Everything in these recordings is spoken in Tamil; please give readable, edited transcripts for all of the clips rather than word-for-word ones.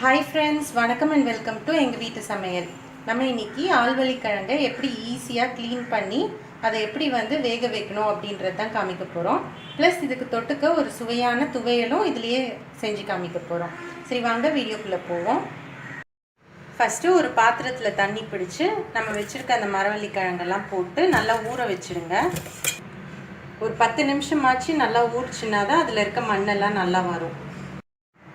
ஹாய் ஃப்ரெண்ட்ஸ், வணக்கம் அண்ட் வெல்கம் டு எங்கள் வீட்டு சமையல். நம்ம இன்றைக்கி ஆழ்வள்ளிக்கிழங்கை எப்படி ஈஸியாக க்ளீன் பண்ணி அதை எப்படி வேக வைக்கணும் அப்படின்றது தான் காமிக்க போகிறோம். ப்ளஸ் இதுக்கு தொட்டுக்க ஒரு சுவையான துவையலும் இதுலேயே செஞ்சு காமிக்க போகிறோம். சரி வாங்க வீடியோக்குள்ளே போவோம். ஃபஸ்ட்டு ஒரு பாத்திரத்தில் தண்ணி பிடிச்சி நம்ம வச்சுருக்க அந்த மரவள்ளிக்கிழங்கெல்லாம் போட்டு நல்லா ஊற வச்சுருங்க. ஒரு 10 நிமிஷமாச்சு நல்லா ஊறிச்சுன்னா தான் அதில் இருக்க மண்ணெல்லாம் நல்லா வரும்.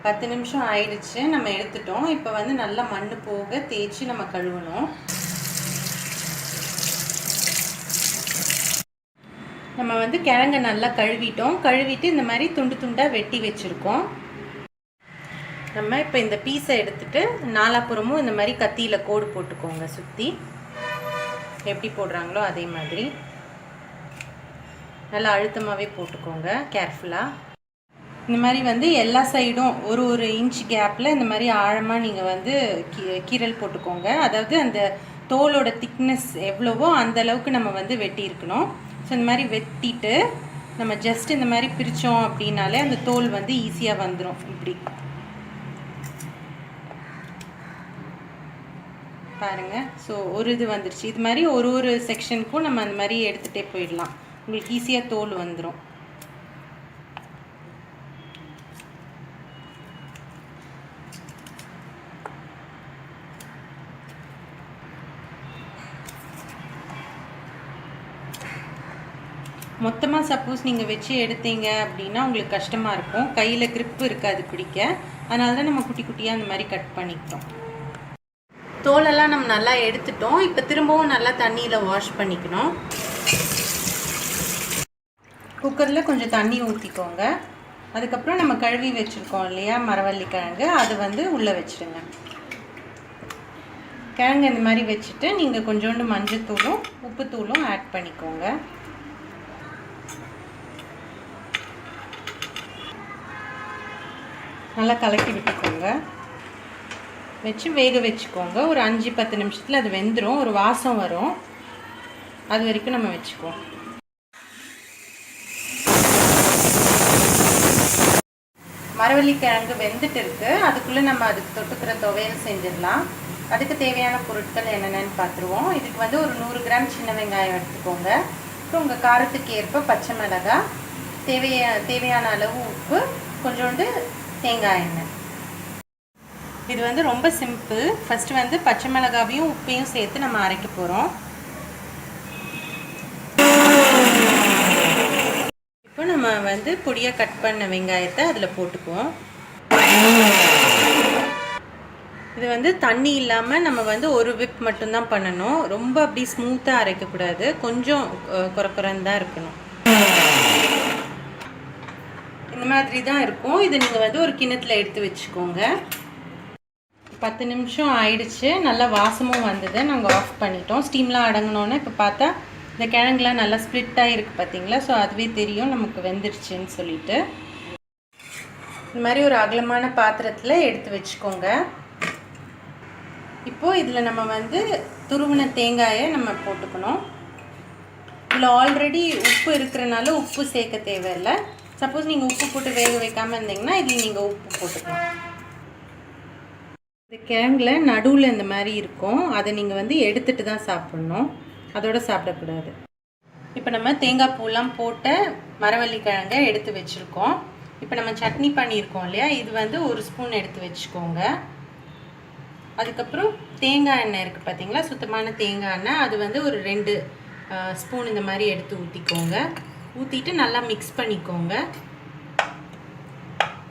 10 நிமிஷம் ஆயிடுச்சு, நம்ம எடுத்துட்டோம். இப்போ நல்லா மண் போக தேய்ச்சி நம்ம கழுவணும். நம்ம கிழங்க நல்லா கழுவிட்டோம். கழுவிட்டு இந்த மாதிரி துண்டு துண்டாக வெட்டி வச்சுருக்கோம். நம்ம இப்போ இந்த பீஸை எடுத்துட்டு நாலாப்புறமும் இந்த மாதிரி கத்தியில் கோடு போட்டுக்கோங்க. சுற்றி எப்படி போடுறாங்களோ அதே மாதிரி நல்லா அழுத்தமாகவே போட்டுக்கோங்க, கேர்ஃபுல்லாக. இந்த மாதிரி எல்லா சைடும் ஒரு இன்ச் கேப்பில் இந்த மாதிரி ஆழமாக நீங்கள் கீரல் போட்டுக்கோங்க. அதாவது அந்த தோலோட திக்னஸ் எவ்வளவோ அந்த அளவுக்கு நம்ம வெட்டி இருக்கணும். ஸோ இந்த மாதிரி வெட்டிட்டு நம்ம ஜஸ்ட் இந்த மாதிரி பிரித்தோம் அப்படின்னாலே அந்த தோல் ஈஸியாக வந்துடும். இப்படி பாருங்கள். ஸோ ஒரு இது வந்துருச்சு. இது மாதிரி ஒரு செக்ஷனுக்கும் நம்ம அந்த மாதிரி எடுத்துகிட்டே போயிடலாம். உங்களுக்கு ஈஸியாக தோல் வந்துடும். மொத்தமாக சப்போஸ் நீங்கள் வச்சு எடுத்தீங்க அப்படின்னா உங்களுக்கு கஷ்டமாக இருக்கும், கையில் கிரிப்பு இருக்காது பிடிக்க. அதனால தான் நம்ம குட்டி குட்டியாக அந்த மாதிரி கட் பண்ணிக்கிட்டோம். தோலெல்லாம் நம்ம நல்லா எடுத்துட்டோம். இப்போ திரும்பவும் நல்லா தண்ணியில் வாஷ் பண்ணிக்கணும். குக்கரில் கொஞ்சம் தண்ணி ஊற்றிக்கோங்க. அதுக்கப்புறம் நம்ம கழுவி வச்சுருக்கோம் இல்லையா மரவள்ளிக்கிழங்கு, அது உள்ளே வச்சுருங்க. கிழங்கு இந்த மாதிரி வச்சுட்டு நீங்கள் கொஞ்சோண்டு மஞ்சத்தூளும் உப்புத்தூளும் ஆட் பண்ணிக்கோங்க. நல்லா கலக்கி விட்டுக்கோங்க. வச்சு வேக வச்சுக்கோங்க. ஒரு 5-10 நிமிஷத்தில் அது வெந்துடும். ஒரு வாசம் வரும், அது வரைக்கும் நம்ம வச்சுக்குவோம். மரவள்ளிக்கிழங்கு வெந்துட்டு இருக்குது. அதுக்குள்ளே நம்ம அதுக்கு தொட்டுக்கிற துவையல் செஞ்சிடலாம். அதுக்கு தேவையான பொருட்கள் என்னென்னு பார்த்துருவோம். இதுக்கு ஒரு 100 கிராம் சின்ன வெங்காயம் எடுத்துக்கோங்க. அப்புறம் உங்கள் காரத்துக்கு ஏற்ப பச்சை மிளகாய், தேவையான அளவு உப்பு, கொஞ்சோண்டு தேங்காய் எண்ணெய். இது ரொம்ப சிம்பிள். ஃபஸ்ட்டு பச்சை மிளகாவையும் உப்பையும் சேர்த்து நம்ம அரைக்க போகிறோம். இப்போ நம்ம பொடியாக கட் பண்ண வெங்காயத்தை அதில் போட்டுக்குவோம். இது தண்ணி இல்லாமல் நம்ம ஒரு விப் மட்டும்தான் பண்ணணும். ரொம்ப அப்படி ஸ்மூத்தாக அரைக்கக்கூடாது, கொஞ்சம் குறக்குறன்னு தான் இருக்கணும். இந்த மாதிரி தான் இருக்கும். இது நீங்கள் ஒரு கிண்ணத்தில் எடுத்து வச்சுக்கோங்க. 10 நிமிஷம் ஆயிடுச்சு. நல்லா வாசமும் வந்தது. நாங்கள் ஆஃப் பண்ணிட்டோம். ஸ்டீம்லாம் அடங்கினோன்னே இப்போ பார்த்தா இந்த கிழங்குலாம் நல்லா ஸ்ப்ளிட்டாக இருக்குது பார்த்தீங்களா? ஸோ அதுவே தெரியும் நமக்கு வெந்துருச்சுன்னு சொல்லிட்டு. இந்த மாதிரி ஒரு அகலமான பாத்திரத்தில் எடுத்து வச்சுக்கோங்க. இப்போது இதில் நம்ம துருவின தேங்காயை நம்ம போட்டுக்கணும். இதில் ஆல்ரெடி உப்பு இருக்கிறனால உப்பு சேர்க்க தேவையில்லை. சப்போஸ் நீங்கள் உப்பு போட்டு வேக வைக்காமல் இருந்தீங்கன்னா இதில் நீங்கள் உப்பு போட்டுக்கலாம். இந்த கிழங்குல நடுவில் இந்த மாதிரி இருக்கும், அதை நீங்கள் எடுத்துகிட்டு தான் சாப்பிட்ணும், அதோடு சாப்பிடக்கூடாது. இப்போ நம்ம தேங்காய் பூலாம் போட்ட மரவள்ளிக்கிழங்கை எடுத்து வச்சுருக்கோம். இப்போ நம்ம சட்னி பண்ணியிருக்கோம் இல்லையா, இது 1 ஸ்பூன் எடுத்து வச்சுக்கோங்க. அதுக்கப்புறம் தேங்காய் எண்ணெய் இருக்குது பார்த்தீங்களா, சுத்தமான தேங்காய் எண்ணெய், அது ஒரு 2 ஸ்பூன் இந்த மாதிரி எடுத்து ஊற்றிக்கோங்க. ஊற்றிட்டு நல்லா மிக்ஸ் பண்ணிக்கோங்க.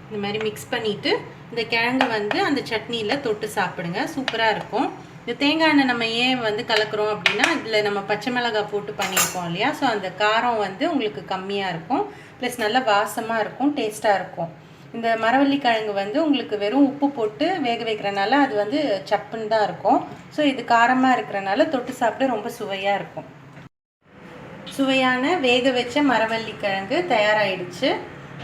இந்த மாதிரி மிக்ஸ் பண்ணிவிட்டு இந்த கிழங்கு அந்த சட்னியில் தொட்டு சாப்பிடுங்க, சூப்பராக இருக்கும். இந்த தேங்காய் எண்ணெய் நம்ம ஏன் கலக்கிறோம் அப்படின்னா, இதில் நம்ம பச்சை மிளகாய் போட்டு பண்ணியிருக்கோம் இல்லையா, ஸோ அந்த காரம் உங்களுக்கு கம்மியாக இருக்கும். ப்ளஸ் நல்லா வாசமாக இருக்கும், டேஸ்ட்டாக இருக்கும். இந்த மரவள்ளிக்கிழங்கு உங்களுக்கு வெறும் உப்பு போட்டு வேக வைக்கிறனால அது சப்புன்னு தான் இருக்கும். ஸோ இது காரமாக இருக்கிறனால தொட்டு சாப்பிட ரொம்ப சுவையாக இருக்கும். சுவையான வேக வச்ச மரவள்ளிக்கிழங்கு தயாராகிடுச்சு.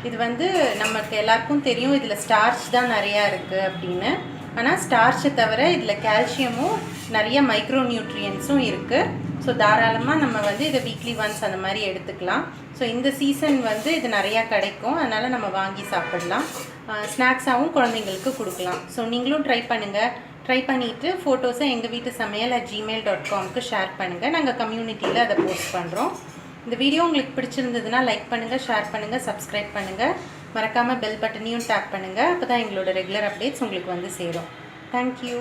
இது நமக்கு எல்லாருக்கும் தெரியும் இதில் ஸ்டார்ச் தான் நிறையா இருக்குது அப்படின்னு. ஆனால் ஸ்டார்ச்சை தவிர இதில் கால்சியமும் நிறைய மைக்ரோ நியூட்ரியன்ஸும் இருக்குது. ஸோ தாராளமாக நம்ம இதை வீக்லி ஒன்ஸ் அந்த மாதிரி எடுத்துக்கலாம். ஸோ இந்த சீசன் இது நிறையா கிடைக்கும், அதனால் நம்ம வாங்கி சாப்பிடலாம். ஸ்நாக்ஸாகவும் குழந்தைங்களுக்கு கொடுக்கலாம். ஸோ நீங்களும் ட்ரை பண்ணுங்கள். ட்ரை பண்ணிவிட்டு ஃபோட்டோஸை எங்கள் வீட்டு சமையல் @gmail.comக்கு ஷேர் பண்ணுங்கள். நாங்கள் கம்யூனிட்டியில் அதை போஸ்ட் பண்ணுறோம். இந்த வீடியோ உங்களுக்கு பிடிச்சிருந்ததுன்னா லைக் பண்ணுங்கள், ஷேர் பண்ணுங்கள், சப்ஸ்கிரைப் பண்ணுங்கள். மறக்காமல் பெல் பட்டனையும் டேப் பண்ணுங்கள். அப்போ தான் எங்களோட ரெகுலர் அப்டேட்ஸ் உங்களுக்கு வந்து சேரும். தேங்க்யூ.